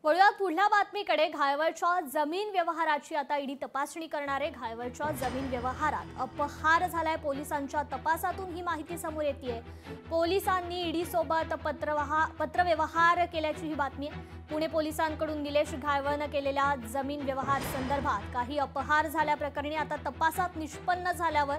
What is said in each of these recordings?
वळूयात पुढल्या बातमीकडे। घायवळच्या जमीन व्यवहाराची आता ईडी तपासणी करणार आहे। घायवळच्या जमीन व्यवहारात अपहार झालाय, पोलिसांच्या तपासातून ही माहिती समोर येतेय। पोलिसांनी ईडी सोबत पत्रव्यवहार केल्याची ही बातमी आहे। पुणे पोलिसांकडून निलेश घायवळने केलेल्या जमीन व्यवहार संदर्भात काही अपहार झाल्याप्रकरणी आता तपासात निष्पन्न झाल्यावर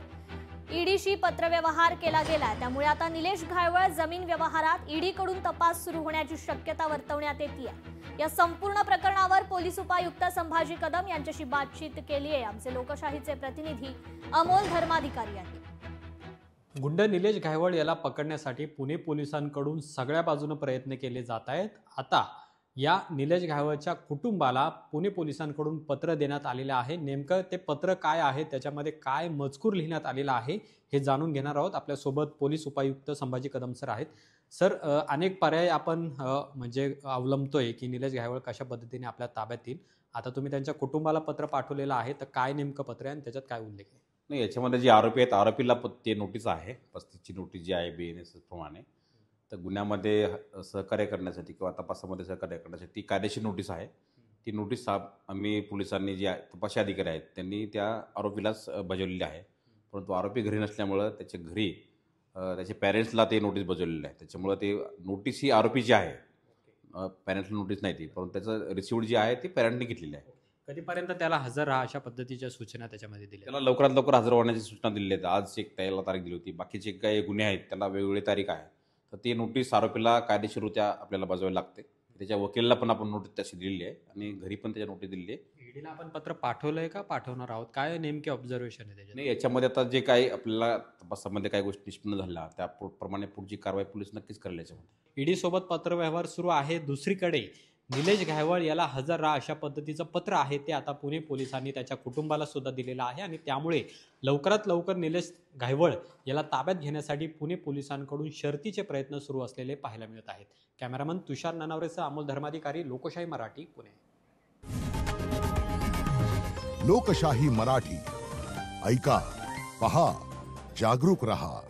ईडीशी पत्रव्यवहार केला गेलाय। त्यामुळे आता निलेश घायवळ जमीन व्यवहारात ईडीकडून तपास सुरू होण्याची शक्यता वर्तवण्यात येते। या संपूर्ण प्रकरणावर पोलीस उपायुक्त संभाजी कदम यांच्याशी बातचीत केली आहे आमचे लोकशाहीचे प्रतिनिधी अमोल धर्माधिकारी यांनी। गुंड निलेश घायवळ याला पकडण्यासाठी पुणे पोलिसांकडून सगळ्या बाजूने प्रयत्न केले जात आहेत। आता या निलेश घायवळच्या कुटुंबाला पुणे पोलिसांकडून पत्र देण्यात आलेले आहे। नेमकं ते पत्र काय आहे, त्याच्यामध्ये काय मजकूर लिहिण्यात आलेला आहे हे जाणून घेणार आहोत। आपल्या सोबत पोलीस उपायुक्त संभाजी कदम सर आहेत। सर, अनेक पर्याय आपण म्हणजे अवलंबतोय की निलेश घायवळ कशा पद्धतीने आपल्या ताब्यात येईल। आता तुम्ही त्यांच्या कुटुंबाला पत्र पाठवलेलं आहे, तर काय नेमकं पत्र आहे आणि त्याच्यात काय उल्लेख आहे? नाही, याच्यामध्ये जे आरोपी आहेत, आरोपीला ते नोटीस आहे, 35ची नोटीस जी आहे BNSS प्रमाणे। तर गुन्ह्यामध्ये सहकार्य करण्यासाठी किंवा तपासामध्ये सहकार्य करण्यासाठी ती कायदेशीर नोटीस आहे। ती नोटीस आम्ही पोलिसांनी जे तपासी अधिकारी आहेत त्यांनी त्या आरोपीलाच बजावलेली आहे। परंतु आरोपी घरी नसल्यामुळं त्याच्या घरी त्याच्या पॅरेंट्सला ते नोटीस बजावलेलं आहे। त्याच्यामुळं ते नोटीस ही आरोपीची आहे, पॅरेंट्सला नोटीस नाही ती, परंतु त्याचं रिसिव्ड जी आहे ती पॅरेंटने घेतलेली आहे। कधीपर्यंत त्याला हजर राहा अशा पद्धतीच्या सूचना त्याच्यामध्ये दिल्या? त्याला लवकरात लवकर हजर होण्याची सूचना दिली आहे। आज एक त्याला तारीख दिली होती, बाकीचे काही गुन्हे आहेत त्याला वेगवेगळी तारीख आहे। तर ती नोटीस आरोपीला कायदेशीररित्या आपल्याला बजावावी लागते। त्याच्या वकिलाला पण आपण नोटीस तशी दिलेली आहे आणि घरी पण त्याच्या नोटीस दिलेली आहे। ईडीला आपण पत्र पाठवलंय का पाठवणार आहोत? काय नेमके ऑब्झर्वेशन आहे त्याच्यात? नाही, याच्यामध्ये आता जे काही आपल्याला तपासामध्ये काही गोष्टी निष्पन्न झाल्या त्याप्रमाणे पुढची कारवाई पोलीस नक्कीच करेल। याच्यामध्ये ईडी सोबत पत्रव्यवहार सुरू आहे। दुसरीकडे निलेश घायवळ याला हजर राहा अशा पद्धतीचं पत्र आहे ते आता पुणे पोलिसांनी त्याच्या कुटुंबाला सुद्धा दिलेलं आहे आणि त्यामुळे लवकरात लवकर निलेश घायवळ याला ताब्यात घेण्यासाठी पुणे पोलिसांकडून शर्थीचे प्रयत्न सुरू असलेले पाहायला मिळत आहेत। कॅमेरामन तुषार ननावरेसह अमोल धर्माधिकारी, लोकशाही मराठी, पुणे। लोकशाही मराठी, ऐका, पहा, जागरूक रहा।